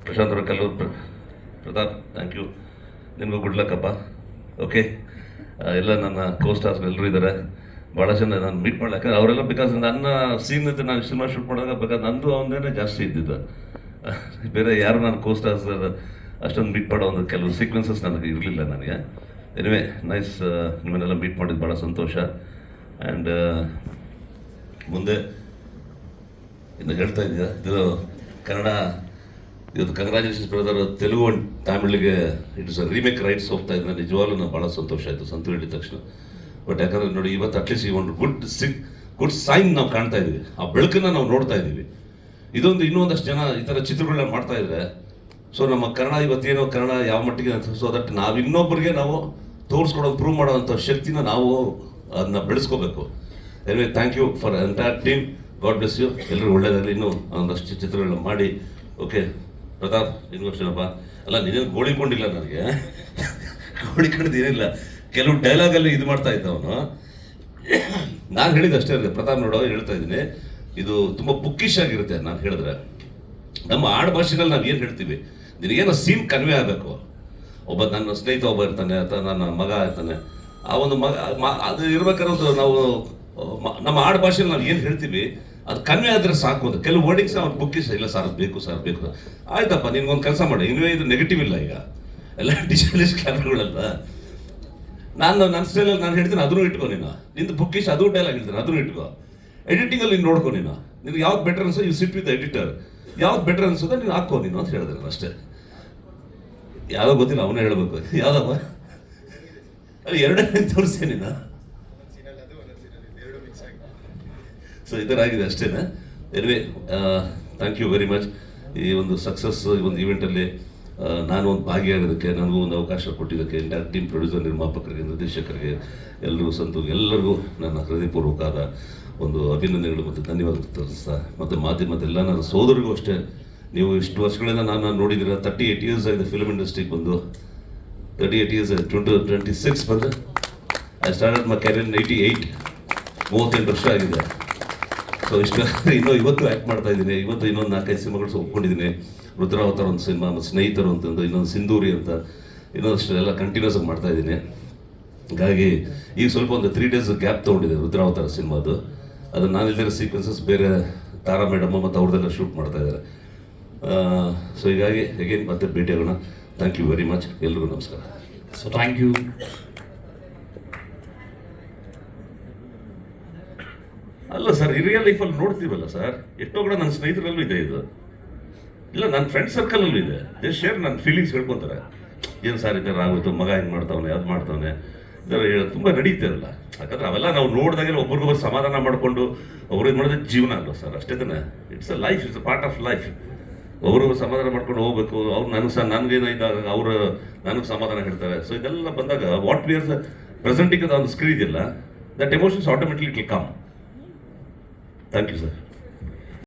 ಪ್ರಶಾಂತ್ ಅವರ Kallur Pratap, thank you. ನಿಮಗೂ good luck ಅಪ್ಪ. ಓಕೆ, ಎಲ್ಲ ನನ್ನ ಕೋಸ್ಟಾರ್ಸ್ ಎಲ್ಲರೂ ಇದ್ದಾರೆ. ಭಾಳ ಜನ ನಾನು ಮೀಟ್ ಮಾಡಲ್ಲ, ಯಾಕಂದ್ರೆ ಅವರೆಲ್ಲ ಬಿಕಾಸ್ ನನ್ನ ಸೀನ್ ಇದ್ದು ನಾನು ಸಿನಿಮಾ ಶೂಟ್ ಮಾಡಿದಾಗ ಬೇಕಾದ್ರೆ ನಂದು ಅವನದೇ ಜಾಸ್ತಿ ಇದ್ದಿದ್ದು. ಬೇರೆ ಯಾರು ನಾನು ಕೋಸ್ಟಾರ್ಸ್ ಅಷ್ಟೊಂದು ಮೀಟ್ ಮಾಡೋ ಒಂದು ಕೆಲವು ಸೀಕ್ವೆನ್ಸಸ್ ನನಗೆ ಇರಲಿಲ್ಲ ನನಗೆ. ಎನಿವೆ ನೈಸ್, ನಿಮ್ಮನ್ನೆಲ್ಲ ಮೀಟ್ ಮಾಡಿದ್ದು ಭಾಳ ಸಂತೋಷ. ಆ್ಯಂಡ್ ಮುಂದೆ ಇನ್ನು ಹೇಳ್ತಾ ಇದ್ದೀಯ ಇದು ಕನ್ನಡ, ಇವತ್ತು ಕಂಗ್ರ್ಯಾಚುಲೇಷನ್ಸ್ ಬ್ರದರ್. ತೆಲುಗು ಅಂಡ್ ತಮಿಳಿಗೆ it is a remake rights ಹೋಗ್ತಾ ಇದ್ದರೆ ನಿಜವಾಗ್ಲೂ ನಾವು ಭಾಳ ಸಂತೋಷ ಆಯಿತು ಸಂತು ಹೇಳಿದ ತಕ್ಷಣ. ಬಟ್ ಯಾಕಂದರೆ ನೋಡಿ, ಇವತ್ತು ಅಟ್ಲೀಸ್ಟ್ ಈ ಒಂದು ಗುಡ್ ಸೈನ್ ನಾವು ಕಾಣ್ತಾ ಇದ್ದೀವಿ, ಆ ಬೆಳಕನ್ನು ನಾವು ನೋಡ್ತಾ ಇದ್ದೀವಿ. ಇದೊಂದು ಇನ್ನೊಂದಷ್ಟು ಜನ ಈ ಥರ ಚಿತ್ರಗಳನ್ನ ಮಾಡ್ತಾ ಇದ್ದಾರೆ. ಸೊ ನಮ್ಮ ಕನ್ನಡ ಇವತ್ತೇನೋ ಕನ್ನಡ ಯಾವ ಮಟ್ಟಿಗೆ ಅಂತ, ಸೊ ದಟ್ ನಾವು ಇನ್ನೊಬ್ಬರಿಗೆ ನಾವು ತೋರಿಸ್ಕೊಡೋದು, ಪ್ರೂವ್ ಮಾಡೋವಂಥ ಶಕ್ತಿನ ನಾವು ಅದನ್ನ ಬೆಳೆಸ್ಕೋಬೇಕು. Anyway thank you for entire team. God bless you. ಎಲ್ಲರೂ ಒಳ್ಳೆಯದಾಗಲಿ. ಇನ್ನೂ ಒಂದಷ್ಟು ಚಿತ್ರಗಳನ್ನ ಮಾಡಿ. ಓಕೆ ಪ್ರತಾಪ್, ನಿನ್ಗೂ ಅಷ್ಟೇನಪ್ಪ. ಅಲ್ಲ, ನೀನೇನು ಗೋಳಿಕೊಂಡಿಲ್ಲ ನನಗೆ, ಗೋಳಿಕೊಂಡಿದ್ದು ಏನಿಲ್ಲ. ಕೆಲವು ಡೈಲಾಗಲ್ಲಿ ಇದು ಮಾಡ್ತಾ ಇದ್ದ ಅವನು. ನಾನು ಹೇಳಿದ್ದು ಅಷ್ಟೇ ಇರುತ್ತೆ. ಪ್ರತಾಪ್ ನೋಡೋ ಹೇಳ್ತಾ ಇದ್ದೀನಿ, ಇದು ತುಂಬ ಬುಕ್ಕಿಶ್ ಆಗಿರುತ್ತೆ. ನಾನು ಹೇಳಿದ್ರೆ ನಮ್ಮ ಆಡು ಭಾಷೆನಲ್ಲಿ ನಾವು ಏನು ಹೇಳ್ತೀವಿ, ನಿನಗೇನೋ ಸೀನ್ ಕನ್ವೆ ಆಗಬೇಕು. ಒಬ್ಬ ನನ್ನ ಸ್ನೇಹಿತ ಒಬ್ಬ ಇರ್ತಾನೆ, ಅಥವಾ ನನ್ನ ಮಗ ಇರ್ತಾನೆ, ಆ ಒಂದು ಮಗ ಅದು ಇರ್ಬೇಕಾದ್ರೆ ನಾವು ನಮ್ಮ ಆಡು ಭಾಷೆಯಲ್ಲಿ ನಾವು ಏನು ಹೇಳ್ತೀವಿ ಅದು ಕನ್ವೆ ಆದರೆ ಸಾಕು. ಅಂತ ಕೆಲವು ವರ್ಡಿಂಗ್ಸ್ ಅವ್ರು ಬುಕ್ಕಿಸ್ ಇಲ್ಲ ಸರ್ ಬೇಕು ಸರ್ ಬೇಕು. ಆಯ್ತಪ್ಪ, ನಿನ್ಗೊಂದು ಕೆಲಸ ಮಾಡಿ, ಇನ್ನೂ ಇದು ನೆಗೆಟಿವ್ ಇಲ್ಲ. ಈಗ ಎಲ್ಲ ಡಿಜಿಟಲಿಸ್ಟ್ ಕ್ಯಾಮ್ರಾಗಳಲ್ಲ. ನಾನು ನನ್ನ ಸ್ಟೈಲಲ್ಲಿ ನಾನು ಹೇಳ್ತೀನಿ, ಅದನ್ನು ಇಟ್ಕೊ ನೀನು. ನಿಂದು ಬುಕ್ಕಿಶ್ ಅದು ಡೈಲಾಗ್ ಹೇಳ್ತೀನಿ, ಅದನ್ನು ಇಟ್ಕೊ. ಎಡಿಟಿಂಗಲ್ಲಿ ನೀನು ನೋಡ್ಕೊ. ನೀನು ನಿನಗೆ ಯಾವ್ದು ಬೆಟರ್ ಅನ್ಸೋ ಯು ಸಿಟ್ ವಿತ್ ಎಡಿಟರ್, ಯಾವ್ದು ಬೆಟರ್ ಅನ್ಸೋದ ನೀನು ಹಾಕೋ ನೀನು ಅಂತ ಹೇಳಿದ್ರೆ ನಾನು ಅಷ್ಟೇ. ಯಾವುದೋ ಗೊತ್ತಿಲ್ಲ, ಅವನೇ ಹೇಳ್ಬೇಕು ಯಾವುದಪ್ಪ. ಅಲ್ಲಿ ಎರಡೇ ತೋರಿಸಿ ನೀನು. ಸೊ ಈ ಥರ ಆಗಿದೆ ಅಷ್ಟೇನಾ. Anyway thank you very much. ಈ ಒಂದು ಸಕ್ಸಸ್, ಈ ಒಂದು ಈವೆಂಟಲ್ಲಿ ನಾನು ಒಂದು ಭಾಗಿಯಾಗೋದಕ್ಕೆ, ನನಗೂ ಒಂದು ಅವಕಾಶ ಕೊಟ್ಟಿದ್ದಕ್ಕೆ ಎಂಟೈರ್ ಟೀಮ್, ಪ್ರೊಡ್ಯೂಸರ್, ನಿರ್ಮಾಪಕರಿಗೆ, ನಿರ್ದೇಶಕರಿಗೆ, ಎಲ್ಲರಿಗೂ ಸಂತು ಎಲ್ಲರಿಗೂ ನನ್ನ ಹೃದಯಪೂರ್ವಕವಾದ ಒಂದು ಅಭಿನಂದನೆಗಳು ಮತ್ತು ಧನ್ಯವಾದ ತಿಳಿಸ್ತಾ, ಮತ್ತು ಮಾಧ್ಯಮದೆಲ್ಲ ನನ್ನ ಸೋದರಿಗೂ ಅಷ್ಟೇ. ನೀವು ಇಷ್ಟು ವರ್ಷಗಳಿಂದ ನಾನು ನೋಡಿದ್ದೀರ. 38 ಇಯರ್ಸ್ ಆಗಿದೆ ಫಿಲ್ಮ್ ಇಂಡಸ್ಟ್ರಿಗೆ ಬಂದು. 38 ಇಯರ್ಸ್ ಆಗಿದೆ. 2026 ಬಂದರೆ ಐ ಸ್ಟಾರ್ಟೆಡ್ ಮೈ ಕ್ಯಾರಿಯರ್ ಇನ್ 88. 38 ವರ್ಷ ಆಗಿದೆ. ಸೊ ಇಷ್ಟು ಇನ್ನೂ ಇವತ್ತು ಆ್ಯಕ್ಟ್ ಮಾಡ್ತಾ ಇದ್ದೀನಿ. ಇವತ್ತು ಇನ್ನೊಂದು 4-5 ಸಿನಿಮಾಗಳು ಒಪ್ಕೊಂಡಿದ್ದೀನಿ. ರುದ್ರಾವತಾರ ಒಂದು ಸಿನಿಮಾ, ಮತ್ತು ಸ್ನೇಹಿತರು ಅಂತಂದು ಇನ್ನೊಂದು ಸಿಂಧೂರಿ ಅಂತ, ಇನ್ನೊಂದಷ್ಟು ಎಲ್ಲ ಕಂಟಿನ್ಯೂಸ್ ಆಗಿ ಮಾಡ್ತಾ ಇದ್ದೀನಿ. ಹಾಗಾಗಿ ಈಗ ಸ್ವಲ್ಪ ಒಂದು 3 days ಗ್ಯಾಪ್ ತೊಗೊಂಡಿದೆ ರುದ್ರಾವತಾರ ಸಿನಿಮಾದು. ಅದು ನಾನು ಇಲ್ದಿರೋ ಸೀಕ್ವೆನ್ಸಸ್ ಬೇರೆ ತಾರಾ ಮೇಡಮ್ ಮತ್ತು ಅವ್ರದ್ದೆಲ್ಲ ಶೂಟ್ ಮಾಡ್ತಾ ಇದ್ದಾರೆ. ಸೊ ಹೀಗಾಗಿ ಹೇಗೇನು ಮತ್ತೆ ಭೇಟಿಯಾಗೋಣ. Thank you very much. ಎಲ್ರಿಗೂ ನಮಸ್ಕಾರ. So thank you. ಅಲ್ಲ ಸರ್, ಈ ರಿಯಲ್ ಲೈಫಲ್ಲಿ ನೋಡ್ತೀವಲ್ಲ ಸರ್, ಎಷ್ಟೋ ಕಡೆ ನನ್ನ ಸ್ನೇಹಿತರಲ್ಲೂ ಇದೆ ಇದು. ಇಲ್ಲ, ನನ್ನ ಫ್ರೆಂಡ್ ಸರ್ಕಲಲ್ಲೂ ಇದೆ. ದೇ ಶೇರ್ ನನ್ನ ಫೀಲಿಂಗ್ಸ್ ಹೇಳ್ಕೊತಾರೆ. ಏನು ಸರ್ ಈ ಥರ ಆಗೋಯ್ತು, ಮಗ ಹಿಂಗೆ ಮಾಡ್ತಾವನೆ, ಅದು ಮಾಡ್ತಾವನೆ, ಇದರ ತುಂಬ ನಡೀತಿರಲ್ಲ. ಯಾಕಂದ್ರೆ ಅವೆಲ್ಲ ನಾವು ನೋಡಿದಾಗೆಲ್ಲ ಒಬ್ರಿಗೊಬ್ಬರು ಸಮಾಧಾನ ಮಾಡಿಕೊಂಡು ಒಬ್ರು ಇದು ಮಾಡಿದ್ರೆ ಜೀವನ ಅಲ್ಲ ಸರ್, ಅಷ್ಟೇ ತಾನೆ. It's a life, it's a part of life. ಒಬ್ರು ಸಮಾಧಾನ ಮಾಡ್ಕೊಂಡು ಹೋಗ್ಬೇಕು. ಅವ್ರು ನನಗೇನೋ ಇದ್ದಾಗ ಅವರು ನನಗೆ ಸಮಾಧಾನ ಹೇಳ್ತಾರೆ. ಸೊ ಇದೆಲ್ಲ ಬಂದಾಗ ವಾಟ್ ವಿ ಆರ್ ಪ್ರೆಸೆಂಟಿಂಗ್ ಒಂದು ಸ್ಕ್ರೀನ್ ಇದೆಯಲ್ಲ, that emotions automatically it will come. Thank you sir.